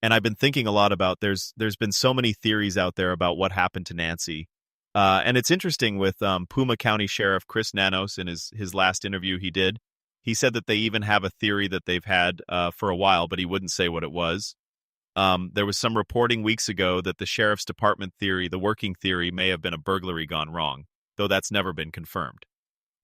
And I've been thinking a lot about there's been so many theories out there about what happened to Nancy. And it's interesting with Pima County Sheriff Chris Nanos in his last interview he did. He said that they even have a theory that they've had for a while, but he wouldn't say what it was. There was some reporting weeks ago that the sheriff's department theory, the working theory, may have been a burglary gone wrong, though that's never been confirmed.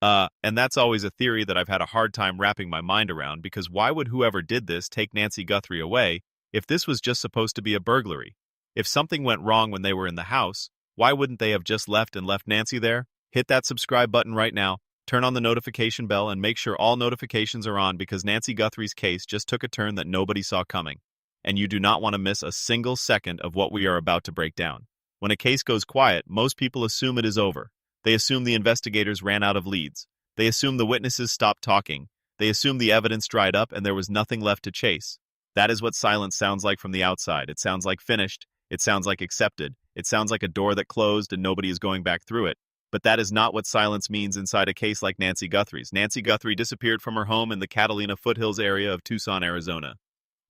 And that's always a theory that I've had a hard time wrapping my mind around, because why would whoever did this take Nancy Guthrie away if this was just supposed to be a burglary? If something went wrong when they were in the house, why wouldn't they have just left Nancy there? Hit that subscribe button right now, turn on the notification bell, and make sure all notifications are on, because Nancy Guthrie's case just took a turn that nobody saw coming. And you do not want to miss a single second of what we are about to break down. When a case goes quiet, most people assume it is over. They assume the investigators ran out of leads. They assume the witnesses stopped talking. They assume the evidence dried up and there was nothing left to chase. That is what silence sounds like from the outside. It sounds like finished. It sounds like accepted. It sounds like a door that closed and nobody is going back through it. But that is not what silence means inside a case like Nancy Guthrie's. Nancy Guthrie disappeared from her home in the Catalina foothills area of Tucson, Arizona.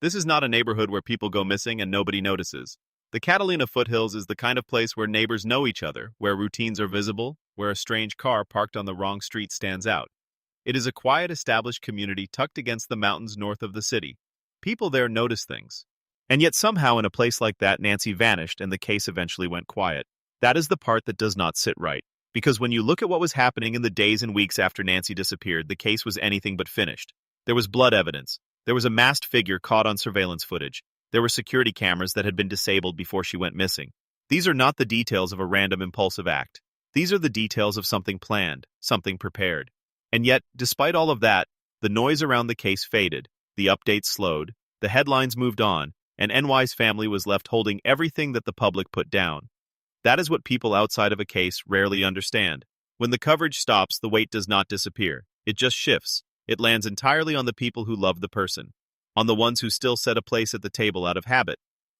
This is not a neighborhood where people go missing and nobody notices. The Catalina foothills is the kind of place where neighbors know each other, where routines are visible, where a strange car parked on the wrong street stands out. It is a quiet, established community tucked against the mountains north of the city. People there notice things. And yet somehow in a place like that, Nancy vanished and the case eventually went quiet. That is the part that does not sit right. Because when you look at what was happening in the days and weeks after Nancy disappeared, the case was anything but finished. There was blood evidence. There was a masked figure caught on surveillance footage. There were security cameras that had been disabled before she went missing. These are not the details of a random impulsive act. These are the details of something planned, something prepared. And yet, despite all of that, the noise around the case faded, the updates slowed, the headlines moved on, and NY's family was left holding everything that the public put down. That is what people outside of a case rarely understand. When the coverage stops, the weight does not disappear. It just shifts. It lands entirely on the people who love the person, on the ones who still set a place at the table out of habit,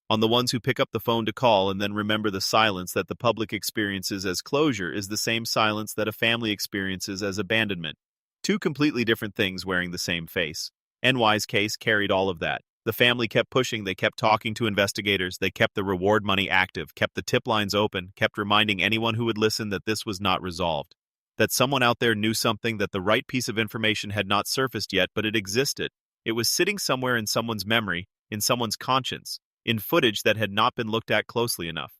on the ones who pick up the phone to call and then remember the silence that the public experiences as closure is the same silence that a family experiences as abandonment. Two completely different things wearing the same face. NY's case carried all of that. The family kept pushing, they kept talking to investigators, they kept the reward money active, kept the tip lines open, kept reminding anyone who would listen that this was not resolved. That someone out there knew something, that the right piece of information had not surfaced yet, but it existed. It was sitting somewhere in someone's memory, in someone's conscience, in footage that had not been looked at closely enough.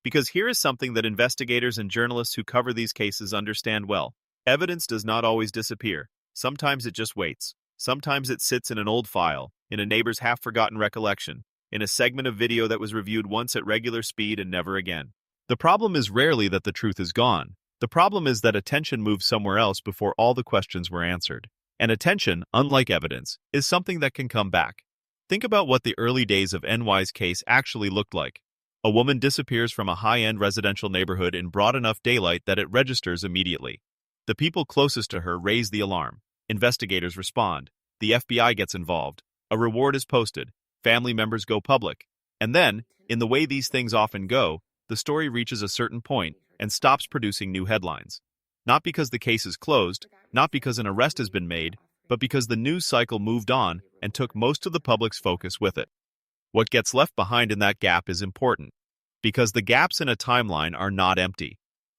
Because here is something that investigators and journalists who cover these cases understand well. Evidence does not always disappear. Sometimes it just waits. Sometimes it sits in an old file, in a neighbor's half-forgotten recollection, in a segment of video that was reviewed once at regular speed and never again. The problem is rarely that the truth is gone. The problem is that attention moved somewhere else before all the questions were answered. And attention, unlike evidence, is something that can come back. Think about what the early days of NY's case actually looked like. A woman disappears from a high-end residential neighborhood in broad enough daylight that it registers immediately. The people closest to her raise the alarm. Investigators respond. The FBI gets involved. A reward is posted. Family members go public. And then, in the way these things often go, the story reaches a certain point and stops producing new headlines. Not because the case is closed, not because an arrest has been made, but because the news cycle moved on and took most of the public's focus with it. What gets left behind in that gap is important, because the gaps in a timeline are not empty.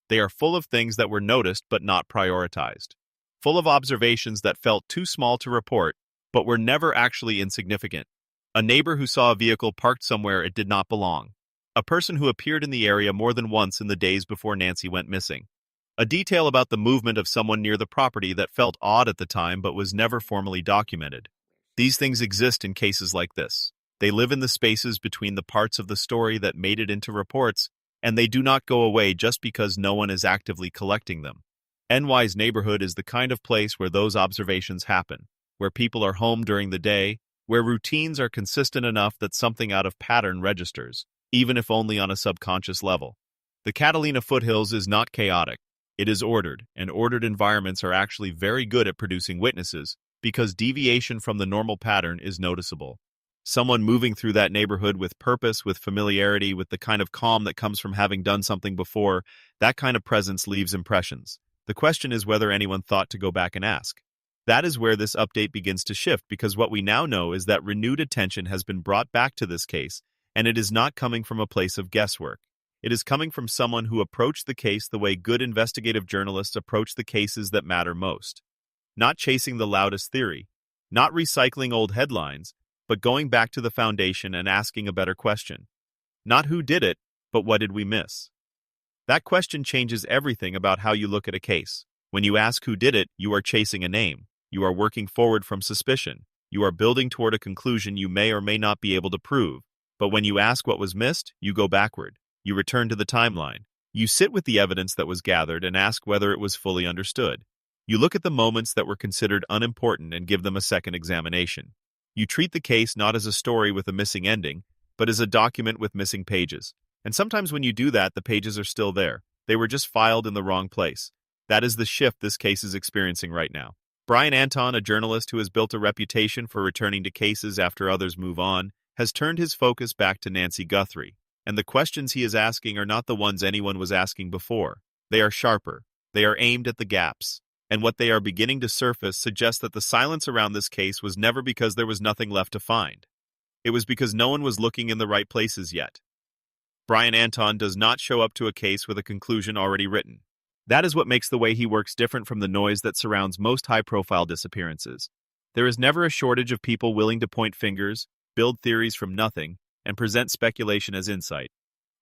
They are full of things that were noticed but not prioritized. Full of observations that felt too small to report, but were never actually insignificant. A neighbor who saw a vehicle parked somewhere it did not belong. A person who appeared in the area more than once in the days before Nancy went missing. A detail about the movement of someone near the property that felt odd at the time but was never formally documented. These things exist in cases like this. They live in the spaces between the parts of the story that made it into reports, and they do not go away just because no one is actively collecting them. NY's neighborhood is the kind of place where those observations happen, where people are home during the day, where routines are consistent enough that something out of pattern registers, even if only on a subconscious level. The Catalina foothills is not chaotic. It is ordered, and ordered environments are actually very good at producing witnesses because deviation from the normal pattern is noticeable. Someone moving through that neighborhood with purpose, with familiarity, with the kind of calm that comes from having done something before, that kind of presence leaves impressions. The question is whether anyone thought to go back and ask. That is where this update begins to shift, because what we now know is that renewed attention has been brought back to this case, and it is not coming from a place of guesswork. It is coming from someone who approached the case the way good investigative journalists approach the cases that matter most. Not chasing the loudest theory, not recycling old headlines, but going back to the foundation and asking a better question. Not who did it, but what did we miss? That question changes everything about how you look at a case. When you ask who did it, you are chasing a name. You are working forward from suspicion. You are building toward a conclusion you may or may not be able to prove. But when you ask what was missed, you go backward. You return to the timeline. You sit with the evidence that was gathered and ask whether it was fully understood. You look at the moments that were considered unimportant and give them a second examination. You treat the case not as a story with a missing ending, but as a document with missing pages. And sometimes when you do that, the pages are still there. They were just filed in the wrong place. That is the shift this case is experiencing right now. Brian Entin, a journalist who has built a reputation for returning to cases after others move on, has turned his focus back to Nancy Guthrie. And the questions he is asking are not the ones anyone was asking before. They are sharper. They are aimed at the gaps. And what they are beginning to surface suggests that the silence around this case was never because there was nothing left to find. It was because no one was looking in the right places yet. Brian Entin does not show up to a case with a conclusion already written. That is what makes the way he works different from the noise that surrounds most high-profile disappearances. There is never a shortage of people willing to point fingers, build theories from nothing, and present speculation as insight.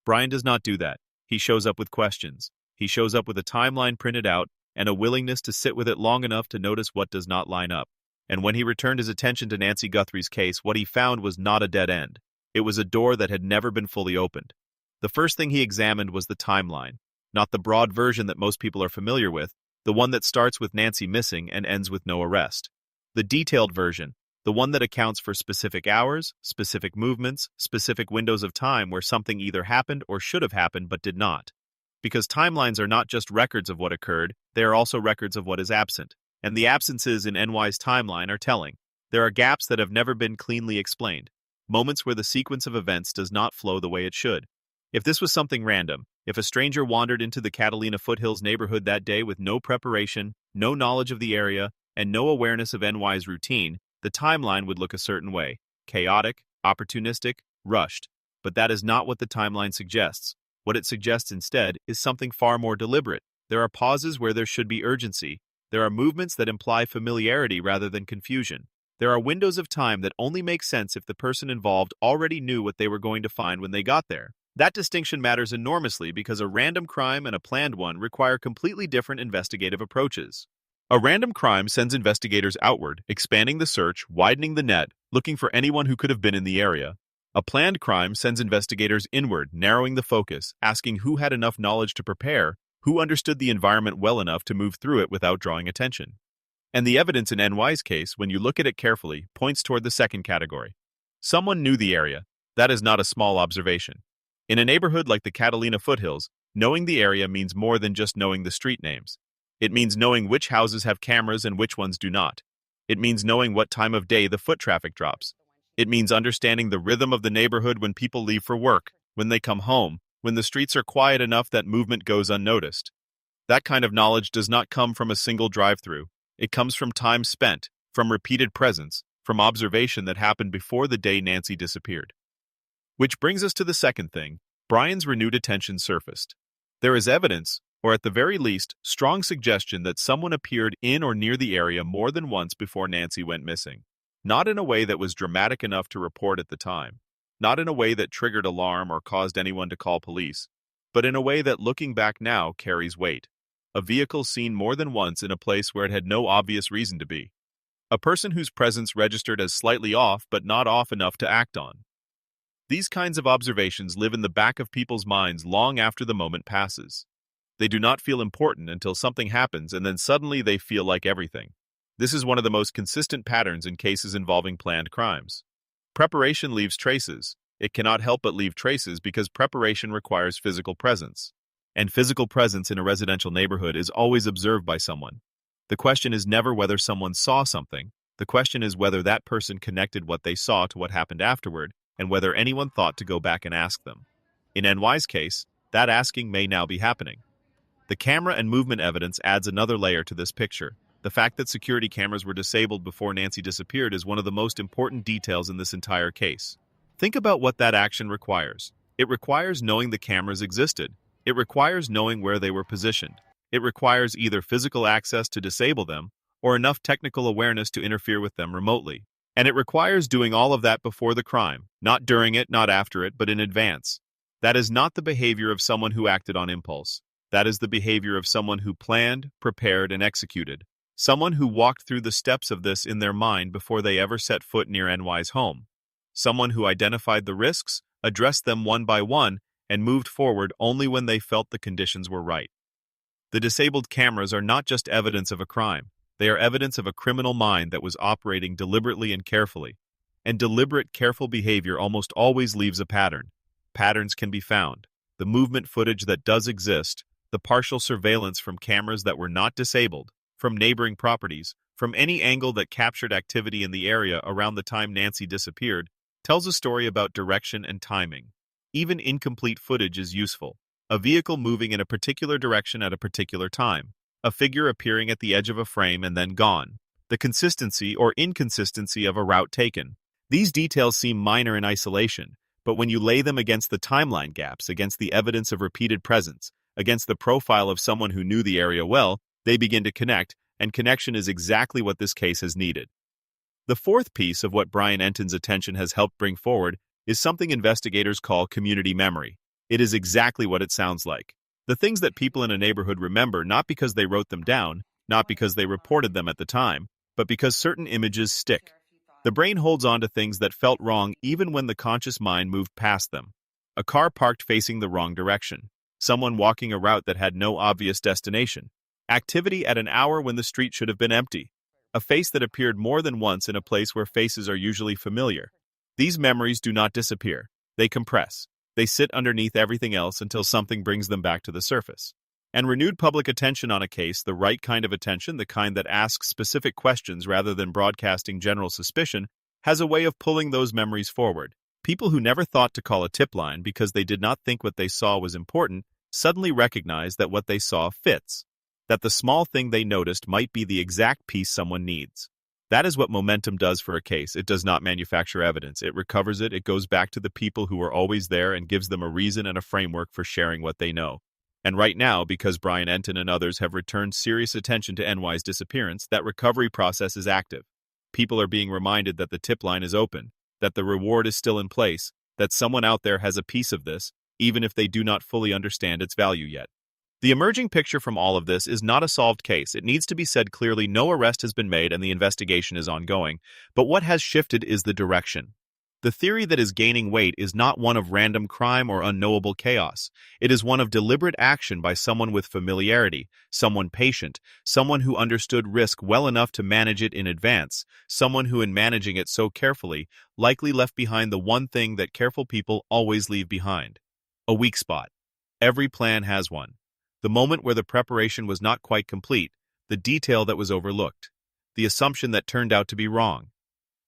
Brian does not do that. He shows up with questions. He shows up with a timeline printed out and a willingness to sit with it long enough to notice what does not line up. And when he returned his attention to Nancy Guthrie's case, what he found was not a dead end. It was a door that had never been fully opened. The first thing he examined was the timeline. Not the broad version that most people are familiar with, the one that starts with Nancy missing and ends with no arrest. The detailed version, the one that accounts for specific hours, specific movements, specific windows of time where something either happened or should have happened but did not. Because timelines are not just records of what occurred, they are also records of what is absent. And the absences in NY's timeline are telling. There are gaps that have never been cleanly explained. Moments where the sequence of events does not flow the way it should. If this was something random, if a stranger wandered into the Catalina Foothills neighborhood that day with no preparation, no knowledge of the area, and no awareness of NY's routine, the timeline would look a certain way. Chaotic, opportunistic, rushed. But that is not what the timeline suggests. What it suggests instead is something far more deliberate. There are pauses where there should be urgency. There are movements that imply familiarity rather than confusion. There are windows of time that only make sense if the person involved already knew what they were going to find when they got there. That distinction matters enormously because a random crime and a planned one require completely different investigative approaches. A random crime sends investigators outward, expanding the search, widening the net, looking for anyone who could have been in the area. A planned crime sends investigators inward, narrowing the focus, asking who had enough knowledge to prepare, who understood the environment well enough to move through it without drawing attention. And the evidence in NY's case, when you look at it carefully, points toward the second category. Someone knew the area. That is not a small observation. In a neighborhood like the Catalina Foothills, knowing the area means more than just knowing the street names. It means knowing which houses have cameras and which ones do not. It means knowing what time of day the foot traffic drops. It means understanding the rhythm of the neighborhood when people leave for work, when they come home, when the streets are quiet enough that movement goes unnoticed. That kind of knowledge does not come from a single drive-through. It comes from time spent, from repeated presence, from observation that happened before the day Nancy disappeared. Which brings us to the second thing. Brian's renewed attention surfaced. There is evidence, or at the very least, strong suggestion that someone appeared in or near the area more than once before Nancy went missing. Not in a way that was dramatic enough to report at the time. Not in a way that triggered alarm or caused anyone to call police. But in a way that, looking back now, carries weight. A vehicle seen more than once in a place where it had no obvious reason to be. A person whose presence registered as slightly off but not off enough to act on. These kinds of observations live in the back of people's minds long after the moment passes. They do not feel important until something happens and then suddenly they feel like everything. This is one of the most consistent patterns in cases involving planned crimes. Preparation leaves traces. It cannot help but leave traces because preparation requires physical presence. And physical presence in a residential neighborhood is always observed by someone. The question is never whether someone saw something. The question is whether that person connected what they saw to what happened afterward, and whether anyone thought to go back and ask them. In NY's case, that asking may now be happening. The camera and movement evidence adds another layer to this picture. The fact that security cameras were disabled before Nancy disappeared is one of the most important details in this entire case. Think about what that action requires. It requires knowing the cameras existed. It requires knowing where they were positioned. It requires either physical access to disable them, or enough technical awareness to interfere with them remotely. And it requires doing all of that before the crime, not during it, not after it, but in advance. That is not the behavior of someone who acted on impulse. That is the behavior of someone who planned, prepared, and executed. Someone who walked through the steps of this in their mind before they ever set foot near NY's home. Someone who identified the risks, addressed them one by one, and moved forward only when they felt the conditions were right. The disabled cameras are not just evidence of a crime. They are evidence of a criminal mind that was operating deliberately and carefully. And deliberate, careful behavior almost always leaves a pattern. Patterns can be found. The movement footage that does exist, the partial surveillance from cameras that were not disabled, from neighboring properties, from any angle that captured activity in the area around the time Nancy disappeared, tells a story about direction and timing. Even incomplete footage is useful. A vehicle moving in a particular direction at a particular time. A figure appearing at the edge of a frame and then gone. The consistency or inconsistency of a route taken. These details seem minor in isolation, but when you lay them against the timeline gaps, against the evidence of repeated presence, against the profile of someone who knew the area well, they begin to connect, and connection is exactly what this case has needed. The fourth piece of what Brian Entin's attention has helped bring forward is something investigators call community memory. It is exactly what it sounds like. The things that people in a neighborhood remember not because they wrote them down, not because they reported them at the time, but because certain images stick. The brain holds on to things that felt wrong even when the conscious mind moved past them. A car parked facing the wrong direction. Someone walking a route that had no obvious destination. Activity at an hour when the street should have been empty. A face that appeared more than once in a place where faces are usually familiar. These memories do not disappear. They compress. They sit underneath everything else until something brings them back to the surface. And renewed public attention on a case, the right kind of attention, the kind that asks specific questions rather than broadcasting general suspicion, has a way of pulling those memories forward. People who never thought to call a tip line because they did not think what they saw was important suddenly recognize that what they saw fits. That the small thing they noticed might be the exact piece someone needs. That is what momentum does for a case. It does not manufacture evidence. It recovers it. It goes back to the people who were always there and gives them a reason and a framework for sharing what they know. And right now, because Brian Entin and others have returned serious attention to NY's disappearance, that recovery process is active. People are being reminded that the tip line is open, that the reward is still in place, that someone out there has a piece of this, even if they do not fully understand its value yet. The emerging picture from all of this is not a solved case. It needs to be said clearly, no arrest has been made and the investigation is ongoing, but what has shifted is the direction. The theory that is gaining weight is not one of random crime or unknowable chaos. It is one of deliberate action by someone with familiarity, someone patient, someone who understood risk well enough to manage it in advance, someone who in managing it so carefully likely left behind the one thing that careful people always leave behind. A weak spot. Every plan has one. The moment where the preparation was not quite complete, the detail that was overlooked, the assumption that turned out to be wrong.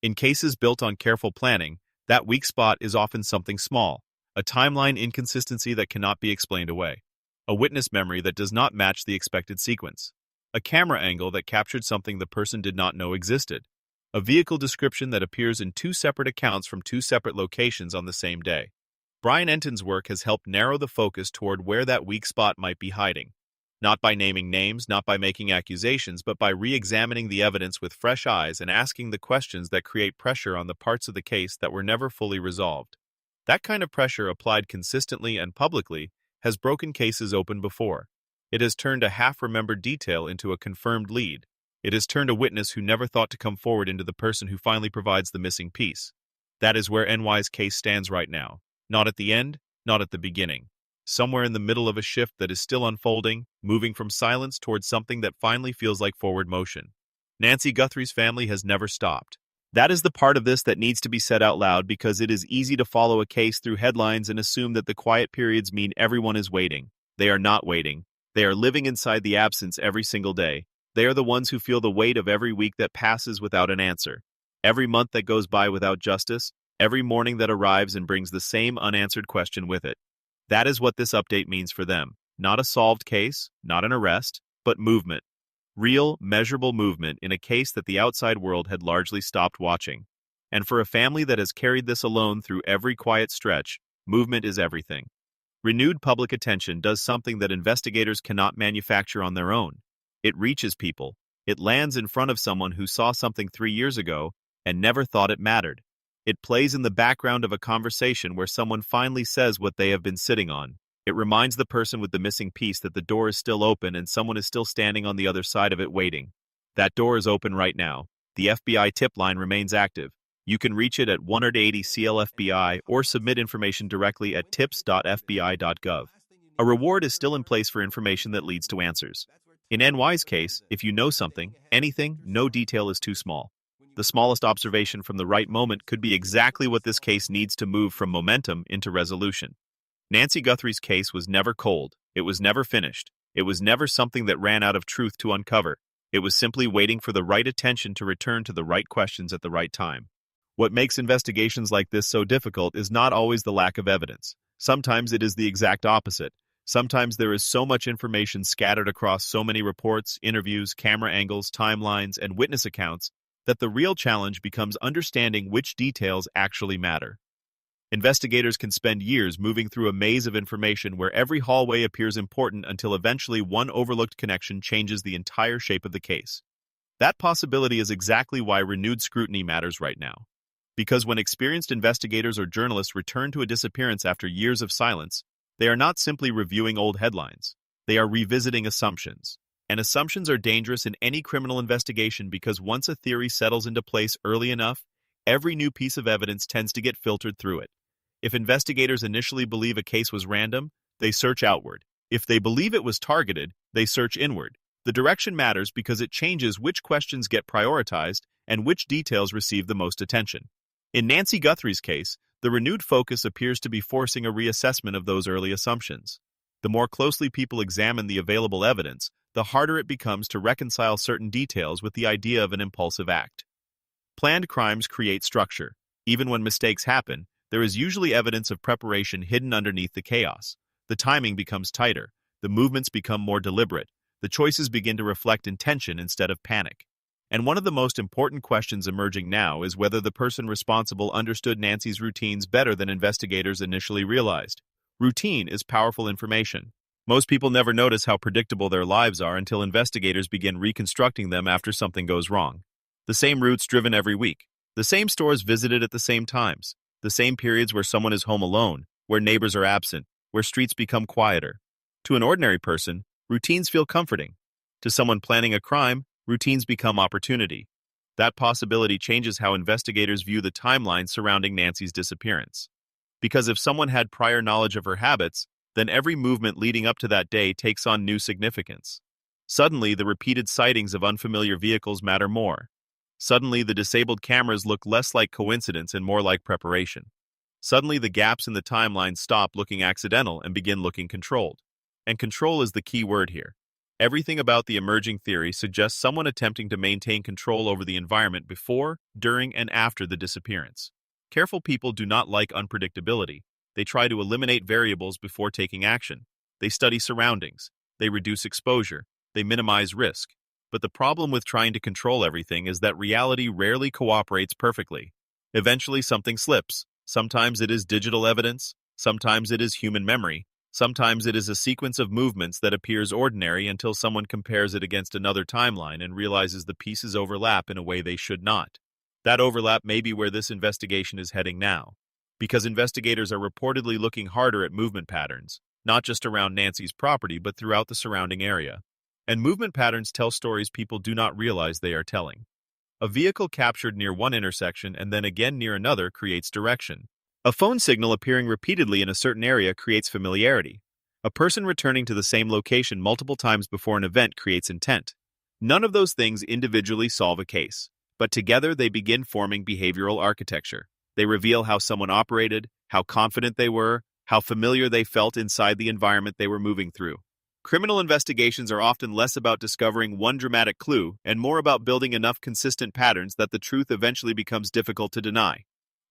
In cases built on careful planning, that weak spot is often something small, a timeline inconsistency that cannot be explained away, a witness memory that does not match the expected sequence, a camera angle that captured something the person did not know existed, a vehicle description that appears in two separate accounts from two separate locations on the same day. Brian Entin's work has helped narrow the focus toward where that weak spot might be hiding, not by naming names, not by making accusations, but by re-examining the evidence with fresh eyes and asking the questions that create pressure on the parts of the case that were never fully resolved. That kind of pressure applied consistently and publicly has broken cases open before. It has turned a half-remembered detail into a confirmed lead. It has turned a witness who never thought to come forward into the person who finally provides the missing piece. That is where NY's case stands right now. Not at the end, not at the beginning. Somewhere in the middle of a shift that is still unfolding, moving from silence towards something that finally feels like forward motion. Nancy Guthrie's family has never stopped. That is the part of this that needs to be said out loud because it is easy to follow a case through headlines and assume that the quiet periods mean everyone is waiting. They are not waiting. They are living inside the absence every single day. They are the ones who feel the weight of every week that passes without an answer. Every month that goes by without justice. Every morning that arrives and brings the same unanswered question with it. That is what this update means for them. Not a solved case, not an arrest, but movement. Real, measurable movement in a case that the outside world had largely stopped watching. And for a family that has carried this alone through every quiet stretch, movement is everything. Renewed public attention does something that investigators cannot manufacture on their own. It reaches people. It lands in front of someone who saw something 3 years ago and never thought it mattered. It plays in the background of a conversation where someone finally says what they have been sitting on. It reminds the person with the missing piece that the door is still open and someone is still standing on the other side of it waiting. That door is open right now. The FBI tip line remains active. You can reach it at 180-CL-FBI or submit information directly at tips.fbi.gov. A reward is still in place for information that leads to answers. In NY's case, if you know something, anything, no detail is too small. The smallest observation from the right moment could be exactly what this case needs to move from momentum into resolution. Nancy Guthrie's case was never cold. It was never finished. It was never something that ran out of truth to uncover. It was simply waiting for the right attention to return to the right questions at the right time. What makes investigations like this so difficult is not always the lack of evidence. Sometimes it is the exact opposite. Sometimes there is so much information scattered across so many reports, interviews, camera angles, timelines, and witness accounts that the real challenge becomes understanding which details actually matter. Investigators can spend years moving through a maze of information where every hallway appears important until eventually one overlooked connection changes the entire shape of the case. That possibility is exactly why renewed scrutiny matters right now. Because when experienced investigators or journalists return to a disappearance after years of silence, they are not simply reviewing old headlines. They are revisiting assumptions. And assumptions are dangerous in any criminal investigation because once a theory settles into place early enough, every new piece of evidence tends to get filtered through it. If investigators initially believe a case was random, they search outward. If they believe it was targeted, they search inward. The direction matters because it changes which questions get prioritized and which details receive the most attention. In Nancy Guthrie's case, the renewed focus appears to be forcing a reassessment of those early assumptions. The more closely people examine the available evidence, the harder it becomes to reconcile certain details with the idea of an impulsive act. Planned crimes create structure. Even when mistakes happen, there is usually evidence of preparation hidden underneath the chaos. The timing becomes tighter. The movements become more deliberate. The choices begin to reflect intention instead of panic. And one of the most important questions emerging now is whether the person responsible understood Nancy's routines better than investigators initially realized. Routine is powerful information. Most people never notice how predictable their lives are until investigators begin reconstructing them after something goes wrong. The same routes driven every week. The same stores visited at the same times. The same periods where someone is home alone, where neighbors are absent, where streets become quieter. To an ordinary person, routines feel comforting. To someone planning a crime, routines become opportunity. That possibility changes how investigators view the timeline surrounding Nancy's disappearance. Because if someone had prior knowledge of her habits, then every movement leading up to that day takes on new significance. Suddenly, the repeated sightings of unfamiliar vehicles matter more. Suddenly, the disabled cameras look less like coincidence and more like preparation. Suddenly, the gaps in the timeline stop looking accidental and begin looking controlled. And control is the key word here. Everything about the emerging theory suggests someone attempting to maintain control over the environment before, during, and after the disappearance. Careful people do not like unpredictability. They try to eliminate variables before taking action. They study surroundings. They reduce exposure. They minimize risk. But the problem with trying to control everything is that reality rarely cooperates perfectly. Eventually something slips. Sometimes it is digital evidence. Sometimes it is human memory. Sometimes it is a sequence of movements that appears ordinary until someone compares it against another timeline and realizes the pieces overlap in a way they should not. That overlap may be where this investigation is heading now, because investigators are reportedly looking harder at movement patterns, not just around Nancy's property but throughout the surrounding area. And movement patterns tell stories people do not realize they are telling. A vehicle captured near one intersection and then again near another creates direction. A phone signal appearing repeatedly in a certain area creates familiarity. A person returning to the same location multiple times before an event creates intent. None of those things individually solve a case, but together they begin forming behavioral architecture. They reveal how someone operated, how confident they were, how familiar they felt inside the environment they were moving through. Criminal investigations are often less about discovering one dramatic clue and more about building enough consistent patterns that the truth eventually becomes difficult to deny.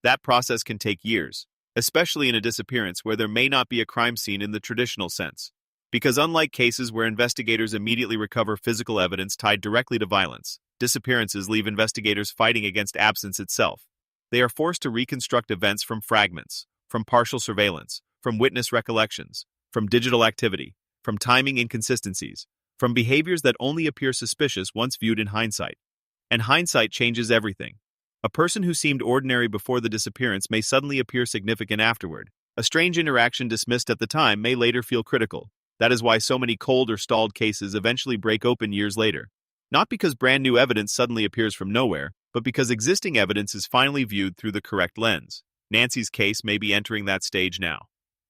That process can take years, especially in a disappearance where there may not be a crime scene in the traditional sense. Because unlike cases where investigators immediately recover physical evidence tied directly to violence, disappearances leave investigators fighting against absence itself. They are forced to reconstruct events from fragments, from partial surveillance, from witness recollections, from digital activity, from timing inconsistencies, from behaviors that only appear suspicious once viewed in hindsight. And hindsight changes everything. A person who seemed ordinary before the disappearance may suddenly appear significant afterward. A strange interaction dismissed at the time may later feel critical. That is why so many cold or stalled cases eventually break open years later. Not because brand new evidence suddenly appears from nowhere, but because existing evidence is finally viewed through the correct lens. Nancy's case may be entering that stage now.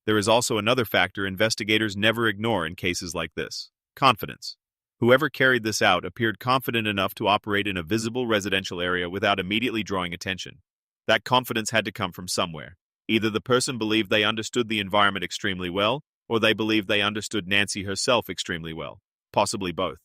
There is also another factor investigators never ignore in cases like this: confidence. Whoever carried this out appeared confident enough to operate in a visible residential area without immediately drawing attention. That confidence had to come from somewhere. Either the person believed they understood the environment extremely well, or they believed they understood Nancy herself extremely well. Possibly both.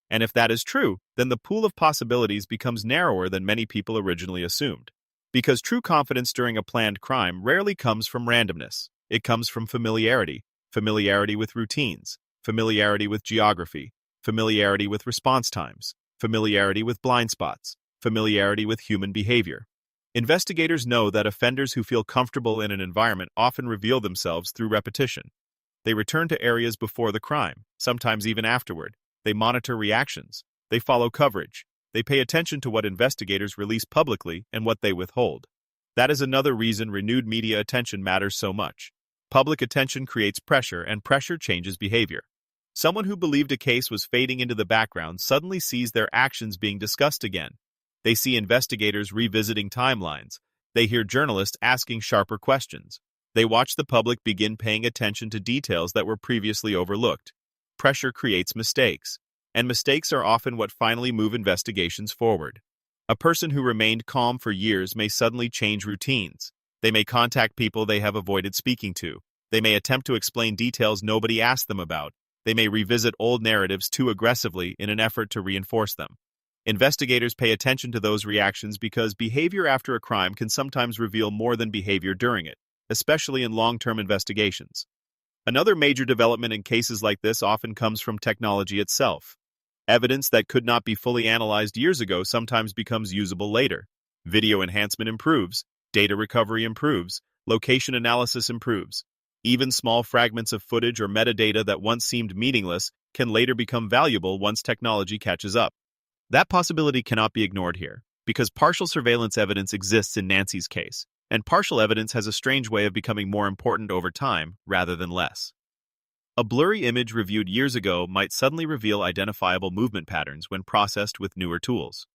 And if that is true, then the pool of possibilities becomes narrower than many people originally assumed. Because true confidence during a planned crime rarely comes from randomness. It comes from familiarity with routines, familiarity with geography, familiarity with response times, familiarity with blind spots, familiarity with human behavior. Investigators know that offenders who feel comfortable in an environment often reveal themselves through repetition. They return to areas before the crime, sometimes even afterward. They monitor reactions. They follow coverage. They pay attention to what investigators release publicly and what they withhold. That is another reason renewed media attention matters so much. Public attention creates pressure, and pressure changes behavior. Someone who believed a case was fading into the background suddenly sees their actions being discussed again. They see investigators revisiting timelines. They hear journalists asking sharper questions. They watch the public begin paying attention to details that were previously overlooked. Pressure creates mistakes, and mistakes are often what finally move investigations forward. A person who remained calm for years may suddenly change routines. They may contact people they have avoided speaking to. They may attempt to explain details nobody asked them about. They may revisit old narratives too aggressively in an effort to reinforce them. Investigators pay attention to those reactions because behavior after a crime can sometimes reveal more than behavior during it, especially in long-term investigations. Another major development in cases like this often comes from technology itself. Evidence that could not be fully analyzed years ago sometimes becomes usable later. Video enhancement improves, data recovery improves, location analysis improves. Even small fragments of footage or metadata that once seemed meaningless can later become valuable once technology catches up. That possibility cannot be ignored here, because partial surveillance evidence exists in Nancy's case, and partial evidence has a strange way of becoming more important over time rather than less. A blurry image reviewed years ago might suddenly reveal identifiable movement patterns when processed with newer tools.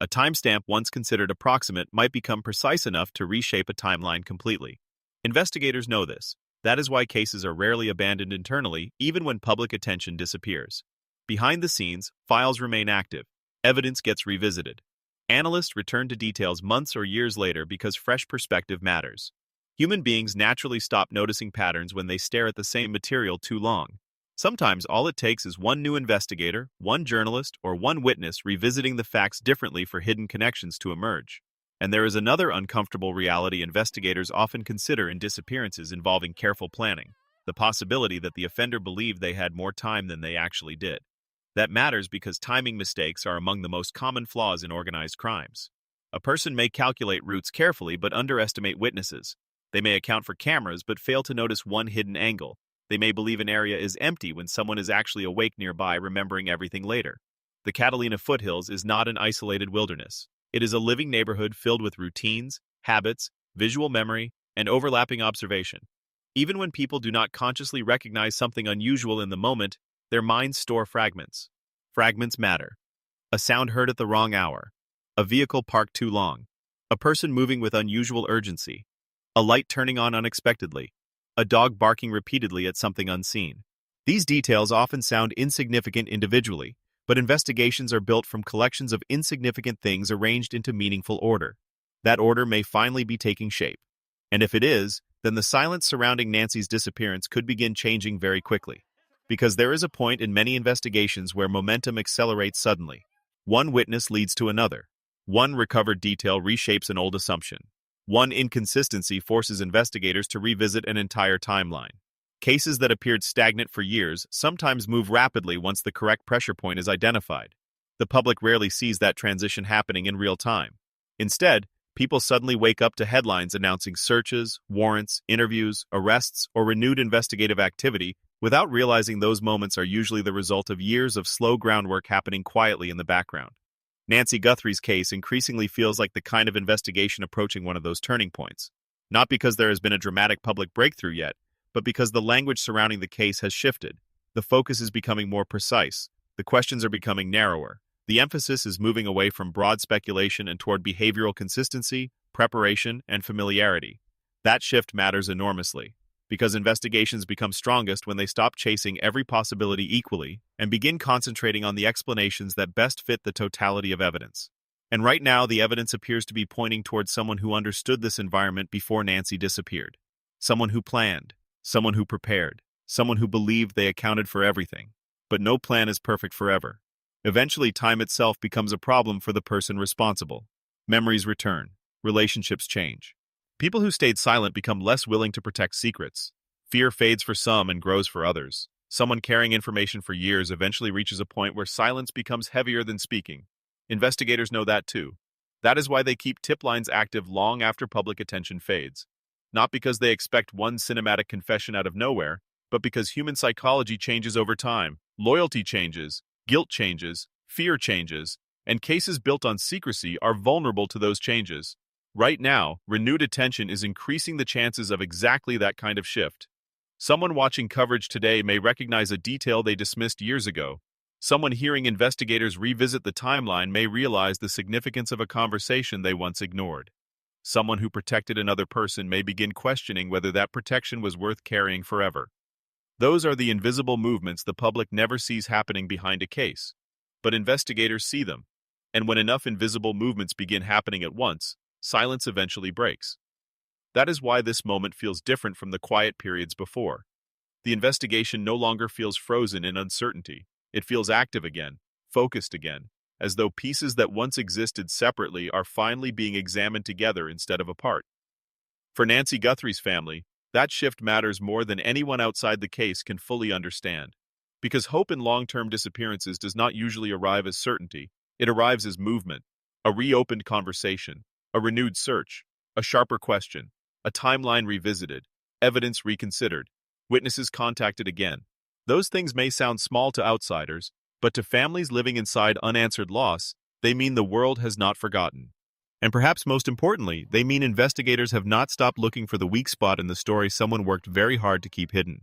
A timestamp once considered approximate might become precise enough to reshape a timeline completely. Investigators know this. That is why cases are rarely abandoned internally, even when public attention disappears. Behind the scenes, files remain active. Evidence gets revisited. Analysts return to details months or years later because fresh perspective matters. Human beings naturally stop noticing patterns when they stare at the same material too long. Sometimes all it takes is one new investigator, one journalist, or one witness revisiting the facts differently for hidden connections to emerge. And there is another uncomfortable reality investigators often consider in disappearances involving careful planning: the possibility that the offender believed they had more time than they actually did. That matters because timing mistakes are among the most common flaws in organized crimes. A person may calculate routes carefully but underestimate witnesses. They may account for cameras but fail to notice one hidden angle. They may believe an area is empty when someone is actually awake nearby, remembering everything later. The Catalina foothills is not an isolated wilderness. It is a living neighborhood filled with routines, habits, visual memory, and overlapping observation. Even when people do not consciously recognize something unusual in the moment, their minds store fragments. Fragments matter. A sound heard at the wrong hour. A vehicle parked too long. A person moving with unusual urgency. A light turning on unexpectedly. A dog barking repeatedly at something unseen. These details often sound insignificant individually, but investigations are built from collections of insignificant things arranged into meaningful order. That order may finally be taking shape. And if it is, then the silence surrounding Nancy's disappearance could begin changing very quickly. Because there is a point in many investigations where momentum accelerates suddenly. One witness leads to another. One recovered detail reshapes an old assumption. One inconsistency forces investigators to revisit an entire timeline. Cases that appeared stagnant for years sometimes move rapidly once the correct pressure point is identified. The public rarely sees that transition happening in real time. Instead, people suddenly wake up to headlines announcing searches, warrants, interviews, arrests, or renewed investigative activity without realizing those moments are usually the result of years of slow groundwork happening quietly in the background. Nancy Guthrie's case increasingly feels like the kind of investigation approaching one of those turning points. Not because there has been a dramatic public breakthrough yet, but because the language surrounding the case has shifted. The focus is becoming more precise. The questions are becoming narrower. The emphasis is moving away from broad speculation and toward behavioral consistency, preparation, and familiarity. That shift matters enormously, because investigations become strongest when they stop chasing every possibility equally and begin concentrating on the explanations that best fit the totality of evidence. And right now, the evidence appears to be pointing towards someone who understood this environment before Nancy disappeared. Someone who planned, someone who prepared, someone who believed they accounted for everything. But no plan is perfect forever. Eventually, time itself becomes a problem for the person responsible. Memories return. Relationships change. People who stayed silent become less willing to protect secrets. Fear fades for some and grows for others. Someone carrying information for years eventually reaches a point where silence becomes heavier than speaking. Investigators know that too. That is why they keep tip lines active long after public attention fades. Not because they expect one cinematic confession out of nowhere, but because human psychology changes over time. Loyalty changes, guilt changes, fear changes, and cases built on secrecy are vulnerable to those changes. Right now, renewed attention is increasing the chances of exactly that kind of shift. Someone watching coverage today may recognize a detail they dismissed years ago. Someone hearing investigators revisit the timeline may realize the significance of a conversation they once ignored. Someone who protected another person may begin questioning whether that protection was worth carrying forever. Those are the invisible movements the public never sees happening behind a case. But investigators see them. And when enough invisible movements begin happening at once, silence eventually breaks. That is why this moment feels different from the quiet periods before. The investigation no longer feels frozen in uncertainty. It feels active again, focused again, as though pieces that once existed separately are finally being examined together instead of apart. For Nancy Guthrie's family, that shift matters more than anyone outside the case can fully understand. Because hope in long-term disappearances does not usually arrive as certainty, it arrives as movement, a reopened conversation, a renewed search, a sharper question, a timeline revisited, evidence reconsidered, witnesses contacted again. Those things may sound small to outsiders, but to families living inside unanswered loss, they mean the world has not forgotten. And perhaps most importantly, they mean investigators have not stopped looking for the weak spot in the story someone worked very hard to keep hidden.